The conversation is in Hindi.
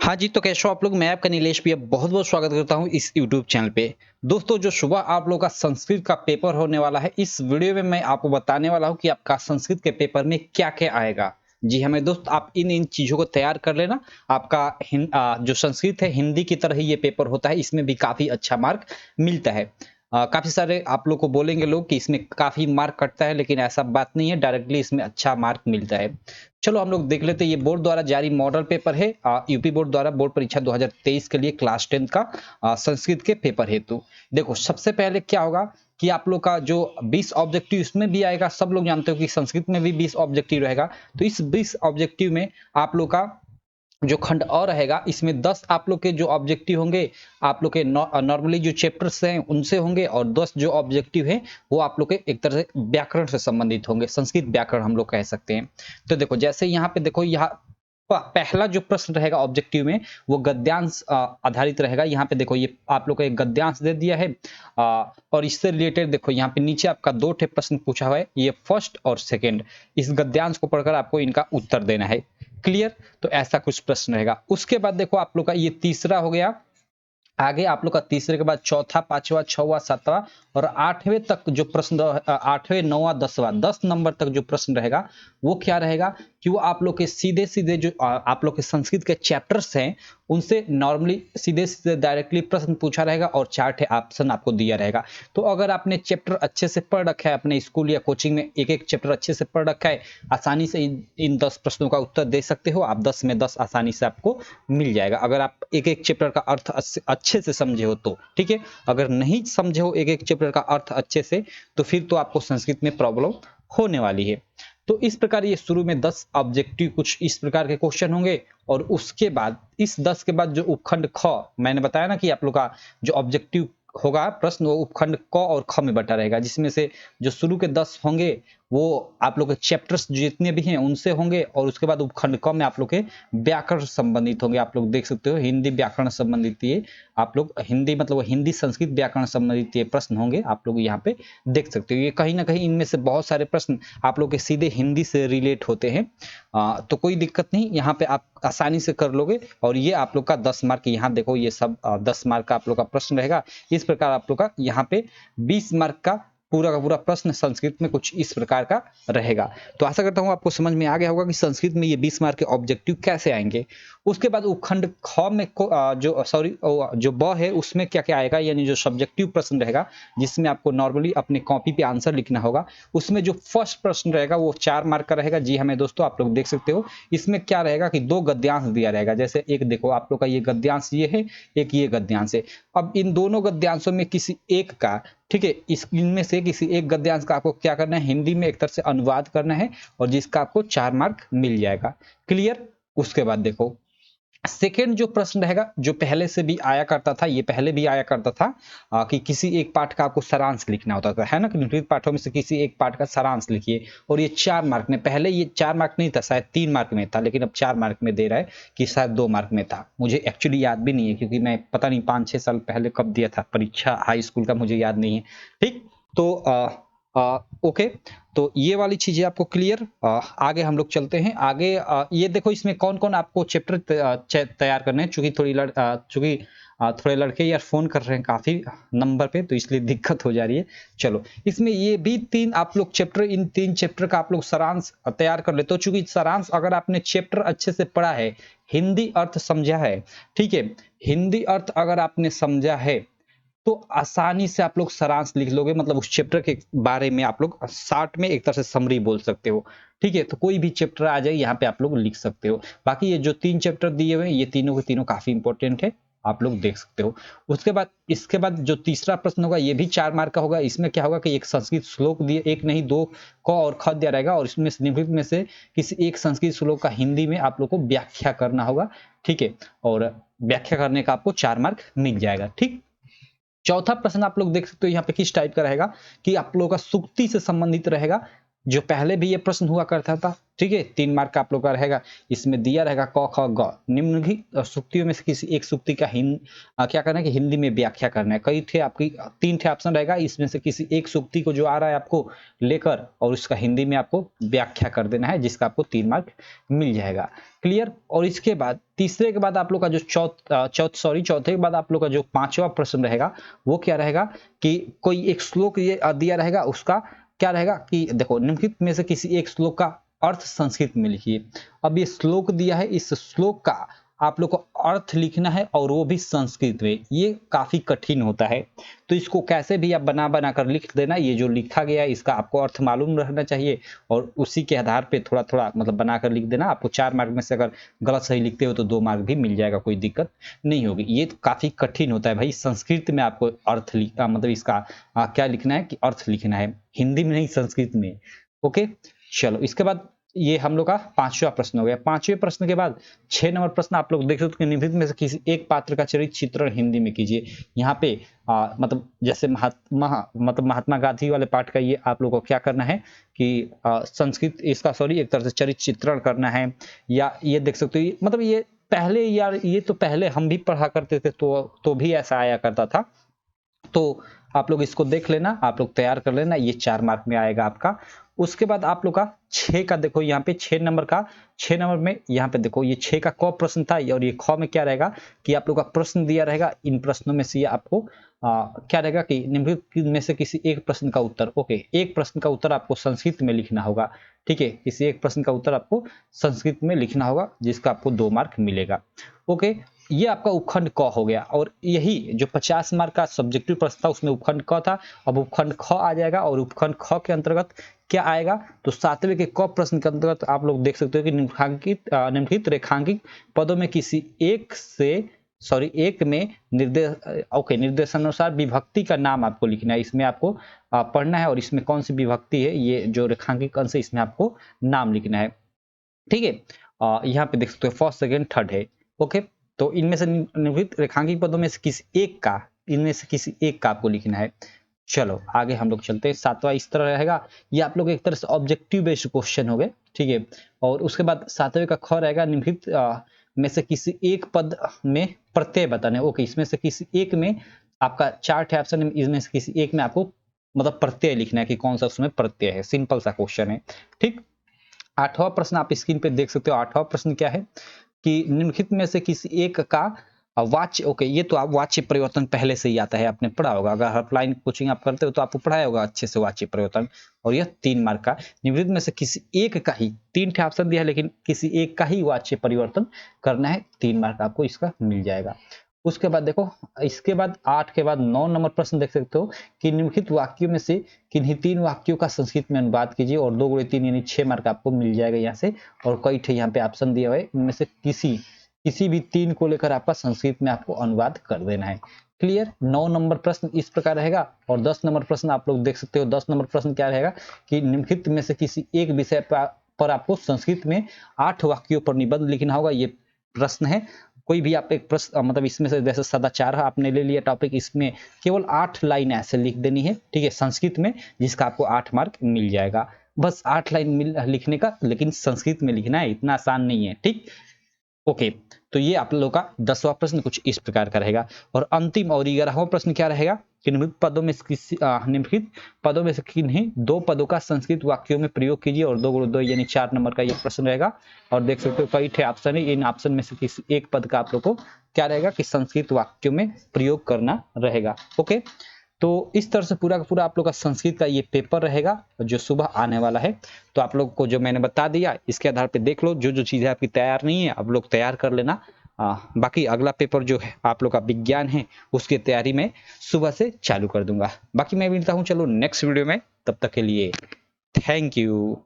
हाँ जी, तो कैसे हो आप लोग? मैं आपका नीलेश भैया बहुत-बहुत स्वागत करता हूँ इस यूट्यूब चैनल पे। दोस्तों, जो सुबह आप लोगों का संस्कृत का पेपर होने वाला है, इस वीडियो में मैं आपको बताने वाला हूँ कि आपका संस्कृत के पेपर में क्या-क्या आएगा। जी हाँ, मेरे दोस्त, आप इन चीज़ों को तैयार कर लेना। आपका जो संस्कृत है, हिंदी की तरह ही ये पेपर होता है, इसमें भी काफ़ी अच्छा मार्क मिलता है। काफ़ी सारे आप लोग को बोलेंगे लोग कि इसमें काफ़ी मार्क कटता है, लेकिन ऐसा बात नहीं है, डायरेक्टली इसमें अच्छा मार्क मिलता है। चलो हम लोग देख लेते हैं। ये बोर्ड द्वारा जारी मॉडल पेपर है, यूपी बोर्ड द्वारा बोर्ड परीक्षा 2023 के लिए क्लास 10 का संस्कृत के पेपर हेतु। देखो, सबसे पहले क्या होगा कि आप लोग का जो 20 ऑब्जेक्टिव इसमें भी आएगा। सब लोग जानते हो कि संस्कृत में भी 20 ऑब्जेक्टिव रहेगा। तो इस 20 ऑब्जेक्टिव में आप लोग का जो खंड अ रहेगा, इसमें 10 आप लोग के जो ऑब्जेक्टिव होंगे, आप लोग के नॉर्मली जो चैप्टर्स हैं उनसे होंगे, और 10 जो ऑब्जेक्टिव हैं वो आप लोग के एक तरह से व्याकरण से संबंधित होंगे, संस्कृत व्याकरण हम लोग कह सकते हैं। तो देखो, जैसे यहाँ पे देखो, यहाँ पहला जो प्रश्न रहेगा ऑब्जेक्टिव में, वो गद्यांश आधारित रहेगा। यहाँ पे देखो, ये आप लोग को एक गद्यांश दे दिया है, और इससे रिलेटेड देखो, यहाँ पे नीचे आपका 2 ठे प्रश्न पूछा हुआ है, ये फर्स्ट और सेकंड। इस गद्यांश को पढ़कर आपको इनका उत्तर देना है। क्लियर? तो ऐसा कुछ प्रश्न रहेगा। उसके बाद देखो, आप लोग का ये तीसरा हो गया। आगे आप लोग का तीसरे के बाद चौथा, पांचवा, छठवां, सातवां और 8वें तक जो प्रश्न 8वें, 9वां, 10वां, 10 नंबर तक जो प्रश्न रहेगा, वो क्या रहेगा कि वो आप लोग के सीधे-सीधे जो आप लोग के संस्कृत के चैप्टर्स हैं, उनसे नॉर्मली सीधे-सीधे डायरेक्टली प्रश्न पूछा रहेगा, और 4 ठे ऑप्शन आपको दिया रहेगा। तो अगर आपने चैप्टर अच्छे से पढ़ रखा है, अपने स्कूल या कोचिंग में एक-एक चैप्टर अच्छे से पढ़ रखा है, आसानी से इन 10 प्रश्नों का उत्तर दे सकते हो आप। 10 में 10 आसानी से आपको मिल जाएगा, अगर आप एक-एक चैप्टर का अर्थ अच्छे से समझे हो तो, ठीक है? अगर नहीं समझे हो एक-एक चैप्टर का अर्थ अच्छे से, तो फिर तो आपको संस्कृत में प्रॉब्लम होने वाली है। तो इस प्रकार ये शुरू में 10 ऑब्जेक्टिव कुछ इस प्रकार के क्वेश्चन होंगे, और उसके बाद इस 10 के बाद जो उपखंड ख, मैंने बताया ना कि आप लोग का जो ऑब्जेक्टिव होगा प्रश्न, वो उपखंड क और ख में बटा रहेगा, जिसमें से जो शुरू के 10 होंगे वो आप लोग के चैप्टर्स जितने भी हैं उनसे होंगे, और उसके बाद उपखंड क में आप लोग के व्याकरण संबंधित होंगे। आप लोग देख सकते हो, हिंदी व्याकरण संबंधित ये आप लोग हिंदी मतलब हिंदी संस्कृत व्याकरण संबंधित ये प्रश्न होंगे, आप लोग यहाँ पे देख सकते हो। ये कहीं ना कहीं इनमें से बहुत सारे प्रश्न आप लोग के सीधे हिंदी से रिलेट होते हैं। तो कोई दिक्कत नहीं, यहाँ पे आप आसानी से कर लोगे। और ये आप लोग का 10 मार्क, यहाँ देखो ये सब 10 मार्क का आप लोग का प्रश्न रहेगा। इस प्रकार आप लोग का यहाँ पे 20 मार्क का पूरा प्रश्न संस्कृत में कुछ इस प्रकार का रहेगा। तो आशा करता हूँ आपको समझ में आ गया होगा कि संस्कृत में ये 20 मार्क के ऑब्जेक्टिव कैसे आएंगे। उसके बाद उपखंड ख में जो ब है, उसमें क्या क्या आएगा, यानी जो सब्जेक्टिव प्रश्न रहेगा, जिसमें आपको नॉर्मली अपने कॉपी पे आंसर लिखना होगा। उसमें जो फर्स्ट प्रश्न रहेगा वो 4 मार्क का रहेगा। जी हमें दोस्तों, आप लोग देख सकते हो, इसमें क्या रहेगा कि 2 गद्यांश दिया रहेगा। जैसे एक देखो, आप लोग का ये गद्यांश ये है, एक ये गद्यांश है। अब इन दोनों गद्यांशों में किसी एक का, ठीक है, इनमें से किसी एक गद्यांश का आपको क्या करना है, हिंदी में एक तरह से अनुवाद करना है, और जिसका आपको 4 मार्क मिल जाएगा। क्लियर? उसके बाद देखो, सेकेंड जो प्रश्न रहेगा, जो पहले से भी आया करता था, ये पहले भी आया करता था, कि किसी एक पाठ का आपको सारांश लिखना होता था, है ना, कि निम्नलिखित पाठों में से किसी एक पाठ का सारांश लिखिए, और ये 4 मार्क में, पहले ये 4 मार्क नहीं था, शायद 3 मार्क में था, लेकिन अब 4 मार्क में दे रहा है, कि शायद 2 मार्क में था। मुझे एक्चुअली याद भी नहीं है, क्योंकि मैं पता नहीं 5-6 साल पहले कब दिया था परीक्षा हाई स्कूल का, मुझे याद नहीं है। ठीक, तो ओके, तो ये वाली चीजें आपको क्लियर। आगे हम लोग चलते हैं आगे। ये देखो, इसमें कौन कौन आपको चैप्टर तैयार करने हैं, चूंकि थोड़े लड़के यार फोन कर रहे हैं काफी नंबर पे, तो इसलिए दिक्कत हो जा रही है। चलो, इसमें ये भी 3 आप लोग चैप्टर, इन 3 चैप्टर का आप लोग सारांश तैयार कर लेते हो। चूंकि सारांश अगर आपने चैप्टर अच्छे से पढ़ा है, हिंदी अर्थ समझा है, ठीक है, हिंदी अर्थ अगर आपने समझा है, तो आसानी से आप लोग सारांश लिख लोगे। मतलब उस चैप्टर के बारे में आप लोग शॉर्ट में एक तरह से समरी बोल सकते हो। ठीक है, तो कोई भी चैप्टर आ जाए यहाँ पे आप लोग लिख सकते हो। बाकी ये जो 3 चैप्टर दिए हुए हैं, ये तीनों के तीनों काफी इंपॉर्टेंट है, आप लोग देख सकते हो। उसके बाद इसके बाद जो तीसरा प्रश्न होगा, ये भी 4 मार्क का होगा। इसमें क्या होगा कि एक संस्कृत श्लोक दिए, एक नहीं 2 क और ख दिया रहेगा, और इसमें निम्नलिखित में से किसी एक संस्कृत श्लोक का हिंदी में आप लोग को व्याख्या करना होगा। ठीक है, और व्याख्या करने का आपको 4 मार्क मिल जाएगा। ठीक, चौथा प्रश्न आप लोग देख सकते हो यहाँ पे किस टाइप का रहेगा, कि आप लोगों का सूक्ति से संबंधित रहेगा। जो पहले भी ये प्रश्न हुआ करता था, ठीक है, 3 मार्क का आप लोग का रहेगा। इसमें दिया रहेगा क ख ग, निम्नलिखित सूक्तियों में से किसी एक सूक्ति का क्या करना है कि हिंदी में व्याख्या करना है। कई थे आपकी 3 थे ऑप्शन रहेगा, इसमें से किसी एक सूक्ति को जो आ रहा है आपको लेकर और उसका हिंदी में आपको व्याख्या कर देना है, जिसका आपको 3 मार्क मिल जाएगा। क्लियर। और इसके बाद तीसरे के बाद आप लोग का जो चौथे के बाद आप लोग का जो 5वां प्रश्न रहेगा वो क्या रहेगा कि कोई एक श्लोक ये दिया रहेगा, उसका क्या रहेगा कि देखो निम्नलिखित में से किसी एक श्लोक का अर्थ संस्कृत में लिखिए। अब ये श्लोक दिया है, इस श्लोक का आप लोग को अर्थ लिखना है और वो भी संस्कृत में। ये काफी कठिन होता है, तो इसको कैसे भी आप बना बना कर लिख देना। ये जो लिखा गया है इसका आपको अर्थ मालूम रहना चाहिए और उसी के आधार पे थोड़ा थोड़ा मतलब बनाकर लिख देना। आपको 4 मार्क में से अगर गलत सही लिखते हो तो 2 मार्क भी मिल जाएगा, कोई दिक्कत नहीं होगी। ये तो काफी कठिन होता है भाई, संस्कृत में आपको अर्थ मतलब इसका क्या लिखना है कि अर्थ लिखना है, हिंदी में नहीं संस्कृत में। ओके चलो, इसके बाद ये हम लोग का 5वां प्रश्न हो गया। 5वें प्रश्न के बाद 6 नंबर प्रश्न आप लोग देख सकते हो, निम्नलिखित में से किसी एक पात्र का चरित्र चित्रण हिंदी में कीजिए। यहाँ पे मतलब जैसे महात्मा गांधी वाले पाठ का ये आप लोग को क्या करना है कि संस्कृत इसका एक तरह से चरित्र चित्रण करना है। या ये देख सकते हो, मतलब ये पहले यार ये तो पहले हम भी पढ़ा करते थे तो भी ऐसा आया करता था। तो आप लोग इसको देख लेना, आप लोग तैयार कर लेना, ये 4 मार्क में आएगा आपका। उसके बाद आप लोग का 6 का देखो, यहाँ पे 6 नंबर में यहाँ पे देखो ये 6 का क प्रश्न था और ये ख में क्या रहेगा कि आप लोग का प्रश्न दिया रहेगा। इन प्रश्नों में से आपको क्या रहेगा कि निम्नलिखित में से किसी एक प्रश्न का उत्तर, ओके, एक प्रश्न का उत्तर आपको संस्कृत में लिखना होगा। ठीक है, किसी एक प्रश्न का उत्तर आपको संस्कृत में लिखना होगा, जिसका आपको 2 मार्क मिलेगा। ओके, ये आपका उपखंड क हो गया। और यही जो 50 मार्क का सब्जेक्टिव प्रश्न था उसमें उपखंड क था, अब उपखंड ख आ जाएगा। और उपखंड ख के अंतर्गत क्या आएगा तो 7वें के क प्रश्न के अंतर्गत आप लोग देख सकते हो कि निम्नलिखित रेखांकित पदों में किसी एक में निर्देशानुसार विभक्ति का नाम आपको लिखना है। इसमें आपको पढ़ना है और इसमें कौन सी विभक्ति है, ये जो रेखांकित अंश है इसमें आपको नाम लिखना है। ठीक है, यहाँ पे देख सकते हो फर्स्ट सेकेंड थर्ड है। ओके, तो इनमें से निम्नलिखित रेखांकित पदों में से इनमें से किसी एक का आपको लिखना है। चलो आगे हम लोग चलते हैं। 7वां इस तरह रहेगा, ये आप लोग एक तरह से ऑब्जेक्टिव बेस्ड क्वेश्चन हो गए। ठीक है, और उसके बाद 7वें का ख रहेगा, निम्नलिखित में से किसी एक पद में प्रत्यय बताने। ओके, इसमें से किसी एक में आपका 4 ऑप्शन, इसमें से किसी एक में आपको मतलब प्रत्यय लिखना है कि कौन सा उसमें प्रत्यय है। सिंपल सा क्वेश्चन है। ठीक, 8वां प्रश्न आप स्क्रीन पे देख सकते हो। 8वां प्रश्न क्या है कि निम्नलिखित में से किसी एक का वाच्य, ओके, ये तो आप वाच्य परिवर्तन पहले से ही आता है, आपने पढ़ा होगा। अगर ऑफलाइन कोचिंग आप करते हो तो आपको पढ़ाया होगा अच्छे से वाच्य परिवर्तन। और यह 3 मार्क का। निम्नलिखित में से किसी एक का ही, 3 ऑप्शन दिया है लेकिन किसी एक का ही वाच्य परिवर्तन करना है, 3 मार्क आपको इसका मिल जाएगा। उसके बाद देखो, इसके बाद 8 के बाद 9 नंबर प्रश्न देख सकते हो कि निम्नलिखित वाक्यों में से किन्हीं 3 वाक्यों का संस्कृत में अनुवाद कीजिए और 2 × 3 यानी 6 मार्क आपको मिल जाएगा यहाँ से। और कई थे यहाँ पे ऑप्शन दिए हुए, इनमें से किसी भी 3 को लेकर आपका संस्कृत में आपको अनुवाद कर देना है। क्लियर। 9 नंबर प्रश्न इस प्रकार रहेगा। और 10 नंबर प्रश्न आप लोग देख सकते हो। 10 नंबर प्रश्न क्या रहेगा कि निम्नलिखित में से किसी एक विषय पर आपको संस्कृत में 8 वाक्यों पर निबंध लिखना होगा। ये प्रश्न है, कोई भी आप एक प्रश्न मतलब इसमें से जैसे सदाचार आपने ले लिया टॉपिक, इसमें केवल 8 लाइन ऐसे लिख देनी है। ठीक है, संस्कृत में, जिसका आपको 8 मार्क मिल जाएगा। बस 8 लाइन लिखने का, लेकिन संस्कृत में लिखना है, इतना आसान नहीं है। ठीक, ओके, तो ये आप लोगों का 10वां प्रश्न कुछ इस प्रकार का रहेगा। और अंतिम और 11वां प्रश्न क्या रहेगा कि निम्नलिखित पदों में से किन्हीं 2 पदों का संस्कृत वाक्यों में प्रयोग कीजिए और 2 × 2 यानी 4 नंबर का ये प्रश्न रहेगा। और देख सकते हो कई थे ऑप्शन है, इन ऑप्शन में से किसी एक पद का आप लोग को क्या रहेगा कि संस्कृत वाक्यों में प्रयोग करना रहेगा। ओके, तो इस तरह से पूरा का पूरा आप लोग का संस्कृत का ये पेपर रहेगा जो सुबह आने वाला है। तो आप लोग को जो मैंने बता दिया इसके आधार पे देख लो, जो चीजें आपकी तैयार नहीं है आप लोग तैयार कर लेना। बाकी अगला पेपर जो है आप लोग का विज्ञान है, उसकी तैयारी मैं सुबह से चालू कर दूंगा। बाकी मैं मिलता हूँ चलो नेक्स्ट वीडियो में, तब तक के लिए थैंक यू।